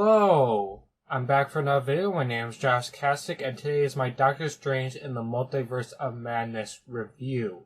Hello! I'm back for another video. My name is Josh Kasich, and today is my Doctor Strange in the Multiverse of Madness review.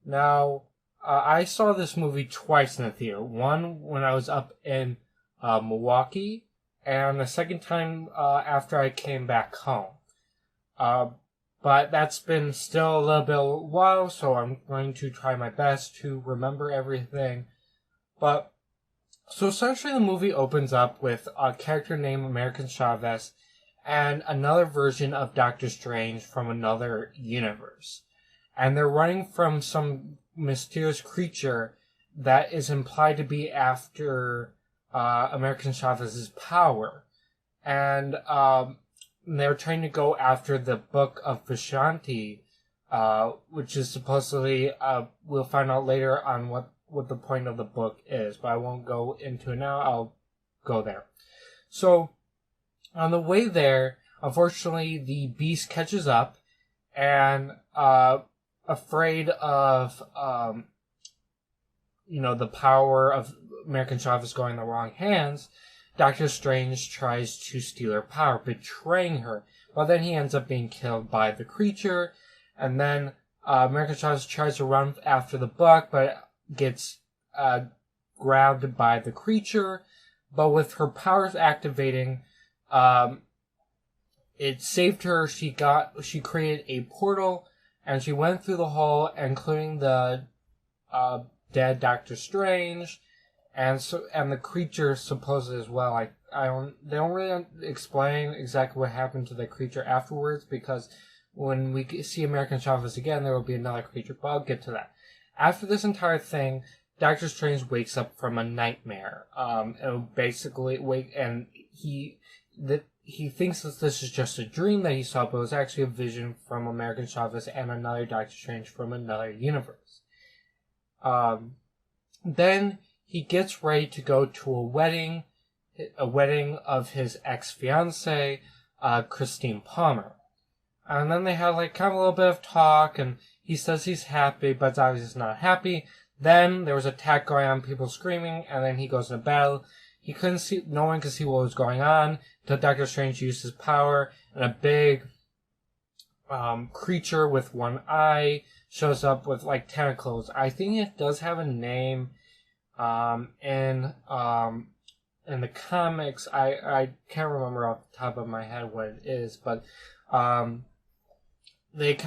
Now, I saw this movie twice in the theater. One when I was up in Milwaukee, and the second time after I came back home. But that's been still a little bit of a while, so I'm going to try my best to remember everything. So essentially the movie opens up with a character named American Chavez and another version of Doctor Strange from another universe. And they're running from some mysterious creature that is implied to be after American Chavez's power. And they're trying to go after the Book of Vishanti, which is supposedly, we'll find out later on what the point of the book is, but I won't go into it now. I'll go there. So, on the way there, unfortunately, the beast catches up, and afraid of, the power of American Chavez going in the wrong hands, Doctor Strange tries to steal her power, betraying her. But then he ends up being killed by the creature, and then American Chavez tries to run after the book, but gets grabbed by the creature. But with her powers activating, it saved her. She created a portal, and she went through the hall, including the dead Doctor Strange, and the creature supposedly as well. They don't really explain exactly what happened to the creature afterwards, because when we see American Chavez again, there will be another creature, but I'll get to that. After this entire thing, Doctor Strange wakes up from a nightmare. And basically he thinks that this is just a dream that he saw, but it was actually a vision from American Chavez and another Doctor Strange from another universe. Then he gets ready to go to a wedding of his ex-fiancée, Christine Palmer. And then they have kind of a little bit of talk, and he says he's happy, but obviously not happy. Then there was an attack going on, people screaming, and then he goes into battle. No one could see what was going on until Doctor Strange used his power, and a big creature with one eye shows up with tentacles. I think it does have a name in the comics. I can't remember off the top of my head what it is, but they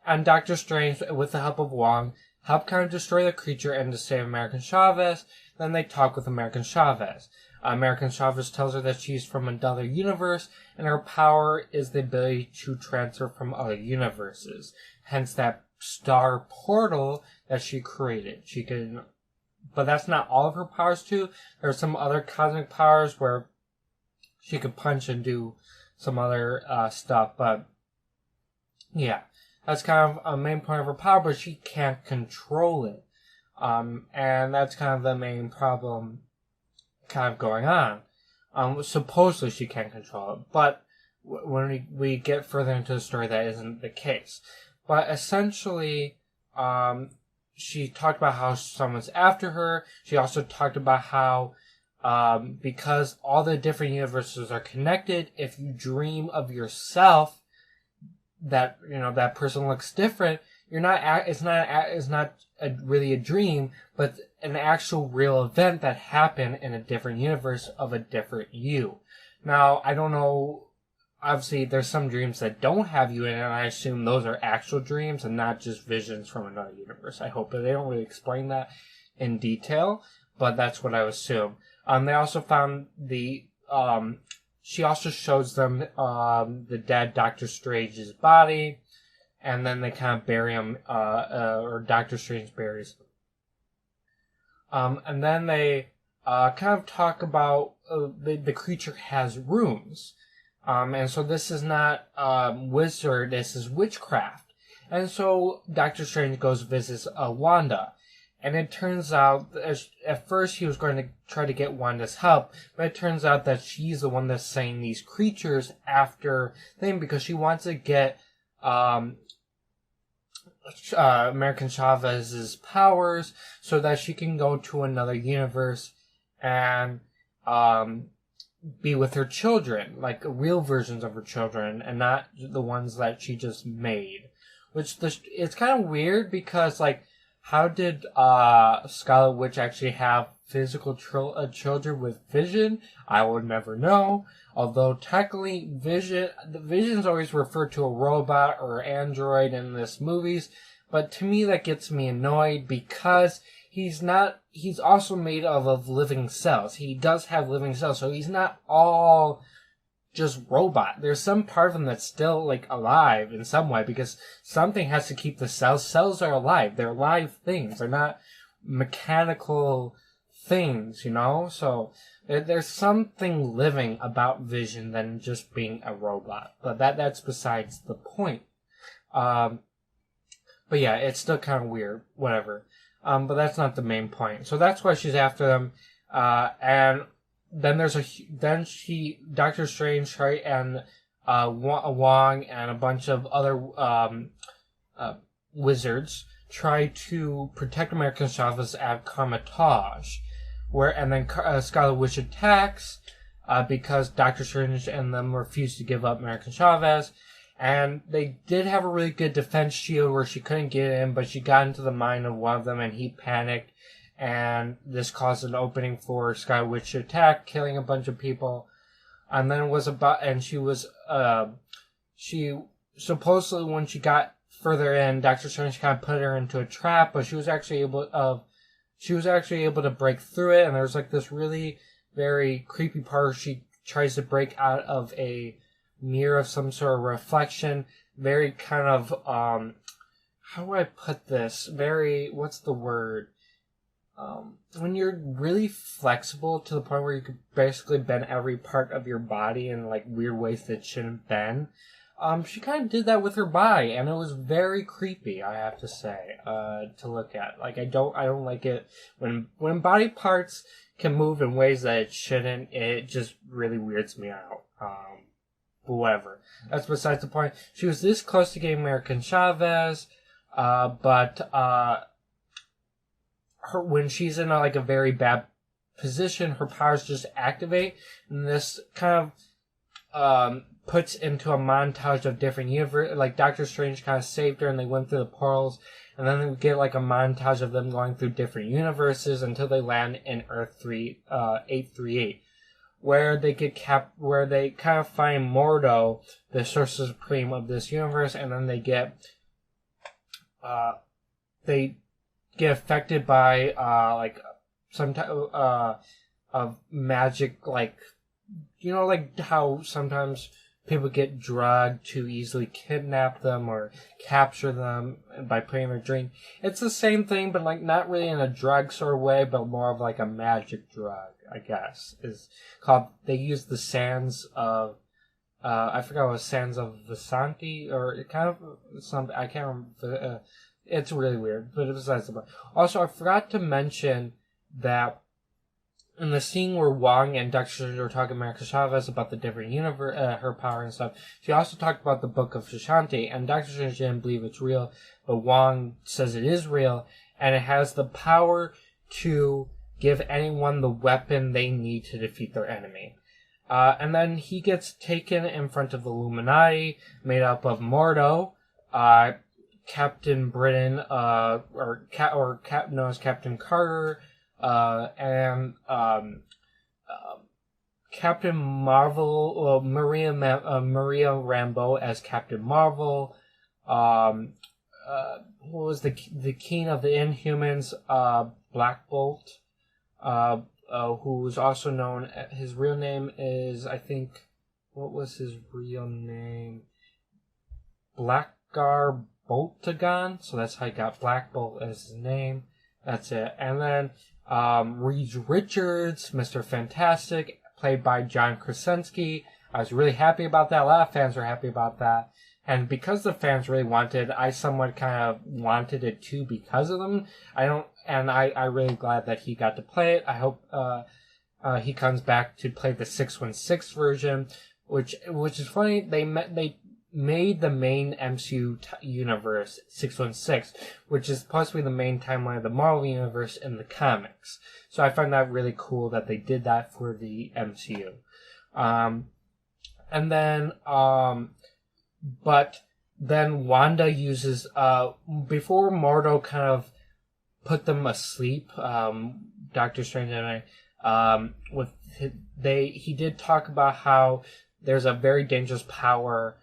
and Doctor Strange, with the help of Wong, help destroy the creature and to save American Chavez. Then they talk with American Chavez. American Chavez tells her that she's from another universe, and her power is the ability to transfer from other universes. Hence that star portal that she created. But that's not all of her powers too. There are some other cosmic powers where she could punch and do some other stuff, but yeah. That's kind of a main point of her power, but she can't control it. And that's kind of the main problem going on. Supposedly she can't control it, but when we get further into the story, that isn't the case. But essentially, she talked about how someone's after her. She also talked about how, because all the different universes are connected, if you dream of yourself, that that person looks different, it's not really a dream, but an actual real event that happened in a different universe of a different you. Now, I don't know, obviously there's some dreams that don't have you in it, and I assume those are actual dreams and not just visions from another universe. I hope, but they don't really explain that in detail, but that's what I assume. They also found she also shows them the dead Doctor Strange's body, and then they kind of bury him, or Doctor Strange buries him. And then they kind of talk about the creature has runes. And so this is not wizard, this is witchcraft. And so Doctor Strange goes visits Wanda. And it turns out, at first he was going to try to get Wanda's help, but it turns out that she's the one that's saying these creatures after them, because she wants to get American Chavez's powers so that she can go to another universe and be with her children, like real versions of her children, and not the ones that she just made. It's kind of weird because, like, how did Scarlet Witch actually have physical children with Vision? I would never know. Although technically, Vision's always referred to a robot or android in this movies, but to me that gets me annoyed because he's also made of living cells. He does have living cells, so he's not all just robot. There's some part of him that's still, like, alive in some way, because something has to keep the cells. Cells are alive. They're live things. They're not mechanical things, you know? So there's something living about Vision than just being a robot. But that's besides the point. But yeah, it's still kind of weird. Whatever. But that's not the main point. So that's why she's after them. And then Doctor Strange, right, and Wong and a bunch of other wizards try to protect American Chavez at Kamar-Taj, and then Scarlet Witch attacks because Doctor Strange and them refuse to give up American Chavez. And they did have a really good defense shield where she couldn't get in, but she got into the mind of one of them and he panicked. And this caused an opening for Scarlet Witch to attack, killing a bunch of people. And then she supposedly, when she got further in, Doctor Strange kind of put her into a trap, but she was actually able to break through it. And there's like this really very creepy part where she tries to break out of a mirror of some sort of reflection. Very kind of, how do I put this? What's the word? When you're really flexible to the point where you could basically bend every part of your body in like weird ways that shouldn't bend. She kind of did that with her body, and it was very creepy, I have to say, to look at. Like, I don't like it when body parts can move in ways that it shouldn't. It just really weirds me out. Whatever. That's besides the point. She was this close to getting American Chavez, but when she's in a very bad position, her powers just activate, and this kind of puts into a montage of different universes. Like, Doctor Strange kind of saved her, and they went through the portals, and then we get like a montage of them going through different universes until they land in Earth 838, where they kind of find Mordo, the Sorcerer Supreme of this universe, and then they get affected by some type of magic, like, you know, like how sometimes people get drugged to easily kidnap them or capture them by putting their drink. It's the same thing, but like not really in a drug sort of way, but more of like a magic drug, I guess. Is called. They use the sands of I forgot what it was, Sands of Vasanti, or it kind of something, I can't remember. It's really weird, but besides the point. Also, I forgot to mention that in the scene where Wong and Dr. Strange were talking to America Chavez about the different universe, her power and stuff, she also talked about the Book of Vishanti, and Dr. Strange didn't believe it's real, but Wong says it is real, and it has the power to give anyone the weapon they need to defeat their enemy. And then he gets taken in front of the Illuminati, made up of Mordo, Captain Britain, known as Captain Carter, and Captain Marvel, Maria Rambeau as Captain Marvel. What was the king of the Inhumans? Black Bolt, who was also known. His real name is, I think, what was his real name? Blackgar Boltagon. So that's how he got Black Bolt as his name. That's it. And then Reed Richards, Mr. Fantastic, played by John Krasinski. I was really happy about that. A lot of fans were happy about that. And because the fans really wanted, I somewhat kind of wanted it too because of them. I'm really glad that he got to play it. I hope he comes back to play the 616 version, which is funny. They made the main MCU universe 616, which is possibly the main timeline of the Marvel universe in the comics. So I find that really cool that they did that for the MCU. And then, but then Wanda uses, before Mordo kind of put them asleep, Doctor Strange and he did talk about how there's a very dangerous power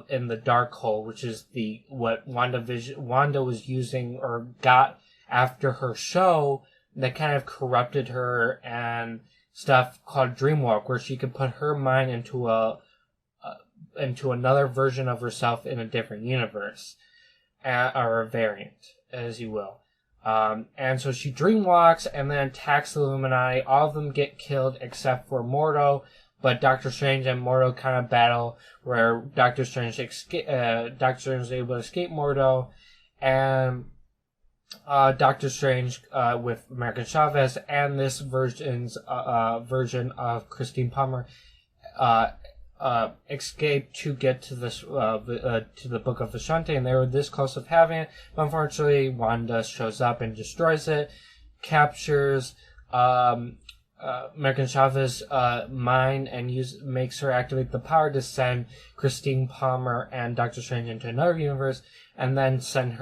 in the Darkhold, which is what Wanda was using or got after her show that kind of corrupted her and stuff, called Dreamwalk, where she could put her mind into into another version of herself in a different universe, or a variant, as you will. And so she dreamwalks and then attacks the Illuminati. All of them get killed except for Mordo, but Doctor Strange and Mordo kind of battle, where Doctor Strange is able to escape Mordo, and Doctor Strange with American Chavez and this version of Christine Palmer escape to get to this to the Book of Vishanti, and they were this close of having it. But unfortunately, Wanda shows up and destroys it, captures American Chavez mind, and makes her activate the power to send Christine Palmer and Doctor Strange into another universe, and then send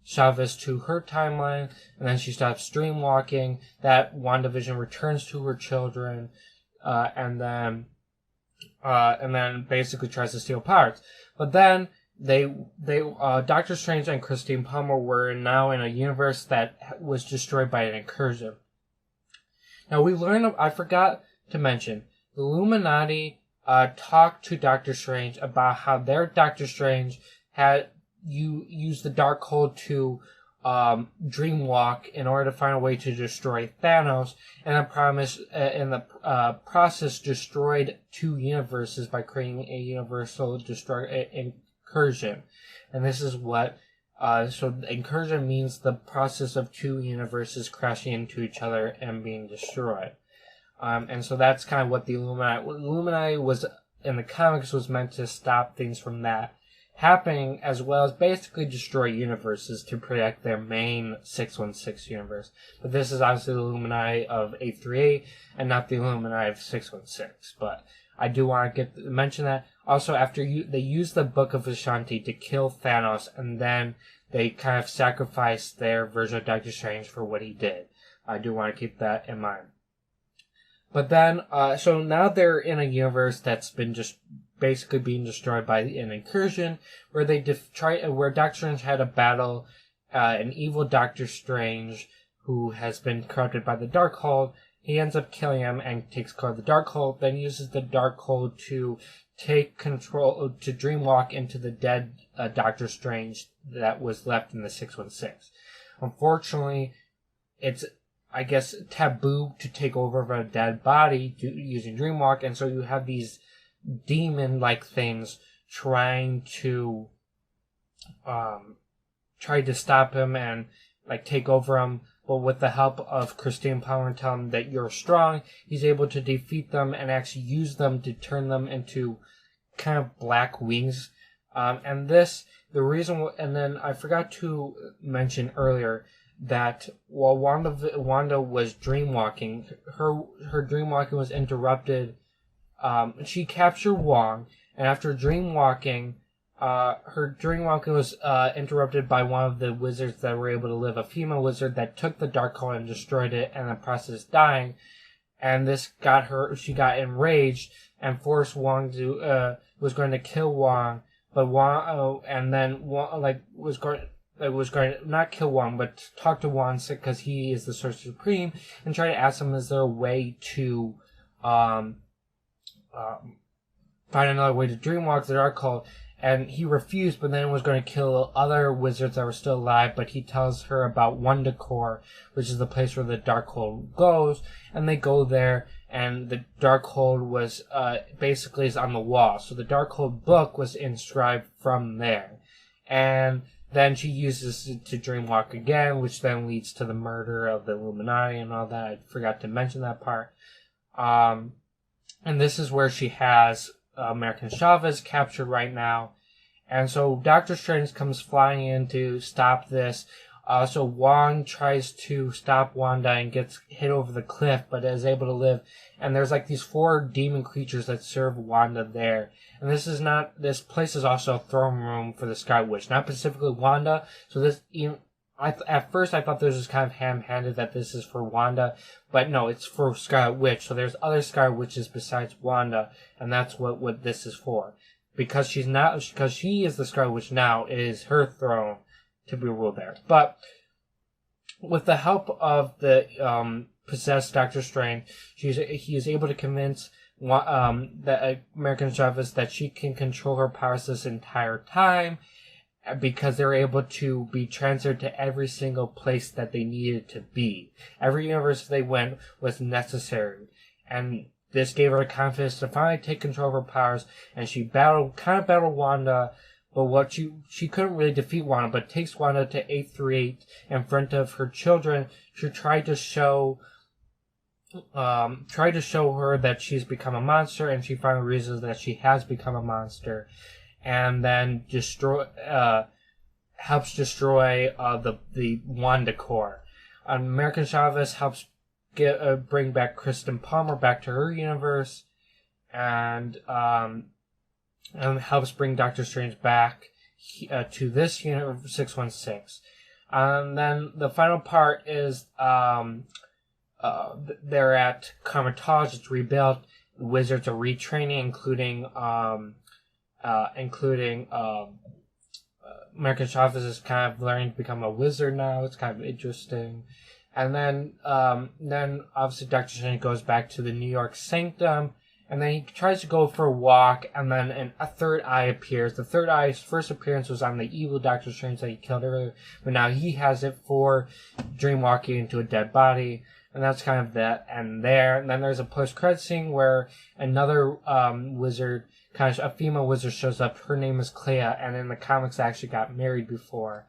Chavez to her timeline, and then she stops dreamwalking. That WandaVision returns to her children, and then basically tries to steal powers. But then Doctor Strange and Christine Palmer were now in a universe that was destroyed by an incursion. Now I forgot to mention, the Illuminati talked to Doctor Strange about how their Doctor Strange had used the Darkhold to dreamwalk in order to find a way to destroy Thanos, and in the process destroyed two universes by creating a universal incursion. And this is what so incursion means the process of two universes crashing into each other and being destroyed. And so that's kind of what the Illuminati was in the comics, was meant to stop things from that happening, as well as basically destroy universes to protect their main 616 universe. But this is obviously the Illuminati of 838 and not the Illuminati of 616. But I do want to mention that. Also, after they used the Book of Vishanti to kill Thanos, and then they kind of sacrificed their version of Doctor Strange for what he did. I do want to keep that in mind. But then, so now they're in a universe that's been just basically being destroyed by an incursion, where where Doctor Strange had a battle, an evil Doctor Strange who has been corrupted by the Darkhold. He ends up killing him and takes control of the Darkhold, then uses the Darkhold to take control, to dreamwalk into the dead Doctor Strange that was left in the 616. Unfortunately, it's, I guess, taboo to take over of a dead body using dreamwalk, and so you have these demon-like things trying to stop him and take over him. But with the help of Christine Palmer and tell him that you're strong, he's able to defeat them and actually use them to turn them into kind of black wings. And then I forgot to mention earlier that while Wanda was dreamwalking, her dreamwalking was interrupted. She captured Wong, and after dreamwalking, her dreamwalking was interrupted by one of the wizards that were able to live, a female wizard that took the Darkhold and destroyed it, and in the process dying. And this she got enraged and forced Wong to was going to kill Wong, but Wong was going to not kill Wong, but talk to Wong because he is the Sorcerer Supreme, and try to ask him, is there a way to find another way to dreamwalk the Darkhold? And he refused, but then was going to kill other wizards that were still alive. But he tells her about Wundagore, which is the place where the Darkhold goes, and they go there. And the Darkhold was basically is on the wall, so the Darkhold book was inscribed from there. And then she uses it to dreamwalk again, which then leads to the murder of the Illuminati and all that. I forgot to mention that part. And this is where she has American Chavez captured right now. And so Doctor Strange comes flying in to stop this. So Wong tries to stop Wanda and gets hit over the cliff, but is able to live. And there's like these 4 demon creatures that serve Wanda there. And this place is also a throne room for the Scarlet Witch, not specifically Wanda. So at first I thought this was kind of ham-handed that this is for Wanda, but no, it's for Scarlet Witch. So there's other Scarlet Witches besides Wanda, and that's what this is for. Because she is the Scarlet Witch now, it is her throne to be ruled there. But with the help of the possessed Doctor Strange, he is able to convince the American Chavez that she can control her powers this entire time, because they're able to be transferred to every single place that they needed to be. Every universe they went was necessary, and this gave her the confidence to finally take control of her powers. And she battled Wanda. But she couldn't really defeat Wanda, but takes Wanda to 838 in front of her children to try to show her that she's become a monster, and she finally realizes that she has become a monster, and then helps destroy the Wanda core. American Chavez helps bring back Kristen Palmer back to her universe, and helps bring Doctor Strange back to this universe 616. And then the final part is they're at Kamar-Taj. It's rebuilt. The wizards are retraining, including American Chavez is kind of learning to become a wizard now. It's kind of interesting. And then obviously Doctor Strange goes back to the New York Sanctum, and then he tries to go for a walk, and then a third eye appears. The third eye's first appearance was on the evil Doctor Strange that he killed earlier, but now he has it for dreamwalking into a dead body, and that's kind of that end there. And then there's a post-credit scene where another wizard, kind of a female wizard, shows up. Her name is Clea, and in the comics actually got married before.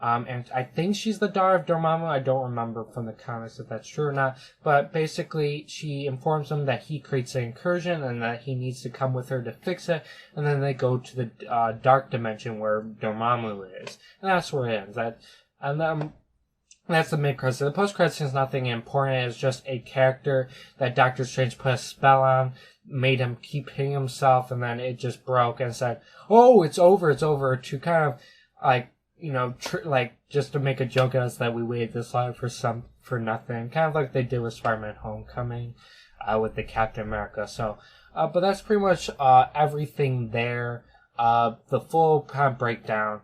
And I think she's the daughter of Dormammu. I don't remember from the comics if that's true or not. But basically, she informs him that he creates an incursion and that he needs to come with her to fix it. And then they go to the dark dimension where Dormammu is. And that's where it ends. That's the mid-credits. The post-credits is nothing important. It's just a character that Doctor Strange put a spell on, made him keep hitting himself, and then it just broke and said, "Oh, it's over, to kind of, like, you know, just to make a joke at us that we waited this long for nothing. Kind of like they did with Spider-Man Homecoming, with the Captain America. So, but that's pretty much, everything there. The full kind of breakdown.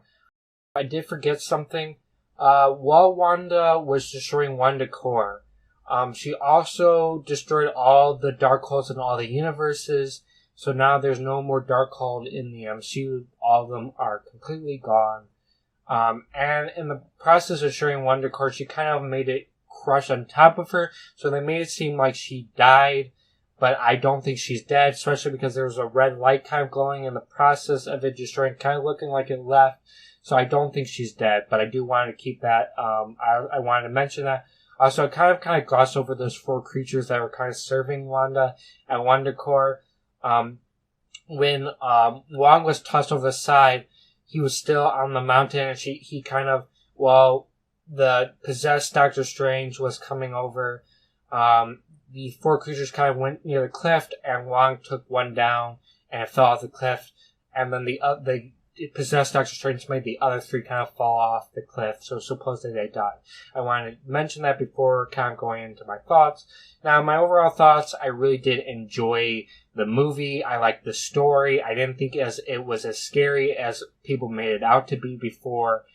I did forget something. While Wanda was destroying WandaCore, she also destroyed all the Darkholds in all the universes. So now there's no more Darkhold in the MCU. All of them are completely gone. And in the process of destroying WandaCore, she kind of made it crush on top of her. So they made it seem like she died, but I don't think she's dead, especially because there was a red light kind of glowing in the process of it destroying, kind of looking like it left. So I don't think she's dead, but I do want to keep that. I wanted to mention that. Also, I kind of glossed over those 4 creatures that were kind of serving Wanda at WandaCore. When Wong was tossed over the side, he was still on the mountain, and he kind of, while the possessed Doctor Strange was coming over, the 4 creatures kind of went near the cliff, and Wong took one down, and it fell off the cliff, and then the possessed Doctor Strange made the other 3 kind of fall off the cliff, so supposedly they died. I wanted to mention that before kind of going into my thoughts. Now, my overall thoughts, I really did enjoy the movie. I liked the story. I didn't think it was as scary as people made it out to be before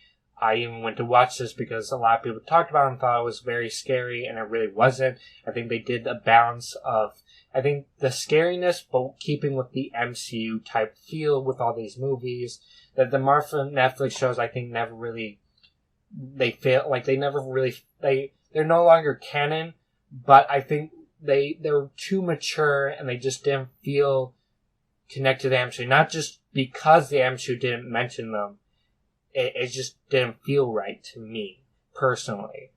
I even went to watch this, because a lot of people talked about it and thought it was very scary, and it really wasn't. I think they did a balance of, I think, the scariness, but keeping with the MCU type feel with all these movies. That the Marvel Netflix shows, I think, never really, they fail, like, they never really, they're no longer canon, but I think they were too mature, and they just didn't feel connected to the MCU. Not just because the MCU didn't mention them, it just didn't feel right to me, personally.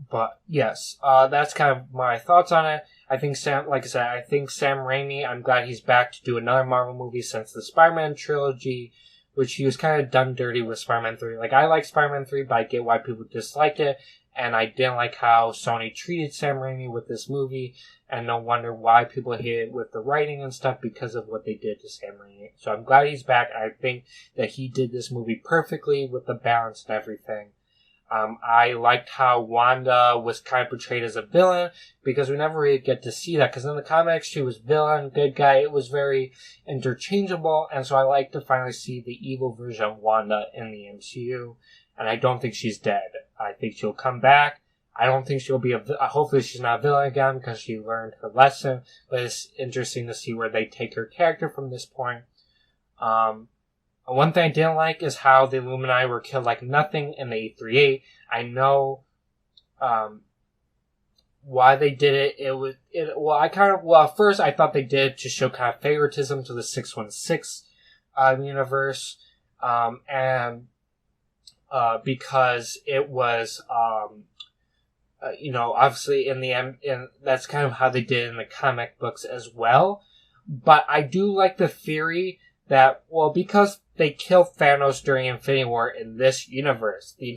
But yes, that's kind of my thoughts on it. I think Sam Raimi, I'm glad he's back to do another Marvel movie since the Spider-Man trilogy, which he was kind of done dirty with Spider-Man 3. Like, I like Spider-Man 3, but I get why people disliked it, and I didn't like how Sony treated Sam Raimi with this movie, and no wonder why people hate it with the writing and stuff because of what they did to Sam Raimi. So I'm glad he's back. I think that he did this movie perfectly with the balance and everything. I liked how Wanda was kind of portrayed as a villain, because we never really get to see that, because in the comics she was villain, good guy, it was very interchangeable, and so I like to finally see the evil version of Wanda in the MCU, and I don't think she's dead. I think she'll come back. I don't think she'll be hopefully she's not a villain again, because she learned her lesson, but it's interesting to see where they take her character from this point. One thing I didn't like is how the Illuminati were killed like nothing in the 838. I know why they did it. At first I thought they did to show kind of favoritism to the 616 universe, and because it was obviously in the end, that's kind of how they did in the comic books as well. But I do like the theory that, well, because they killed Thanos during Infinity War in this universe, the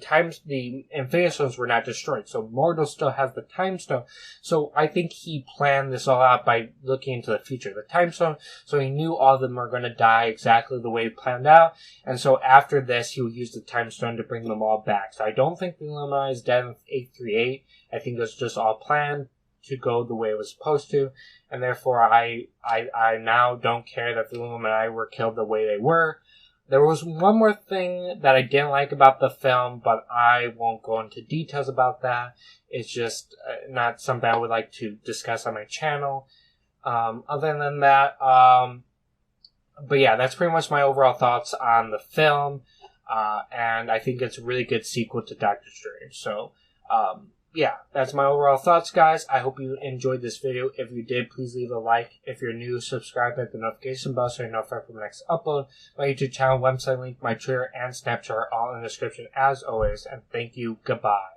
Infinity Stones were not destroyed, so Mordo still has the Time Stone. So I think he planned this all out by looking into the future. The Time Stone, so he knew all of them are going to die exactly the way he planned out, and so after this, he would use the Time Stone to bring them all back. So I don't think the Illuminati is dead in 838. I think it was just all planned to go the way it was supposed to, and therefore I now don't care that the Illuminati were killed the way they were. There was one more thing that I didn't like about the film, but I won't go into details about that. It's just not something I would like to discuss on my channel. Other than that, but yeah, that's pretty much my overall thoughts on the film, and I think it's a really good sequel to Doctor Strange. So, yeah, that's my overall thoughts, guys. I hope you enjoyed this video. If you did, please leave a like. If you're new, subscribe and hit the notification bell so you're notified for the next upload. My YouTube channel, website link, my Twitter, and Snapchat are all in the description as always. And thank you. Goodbye.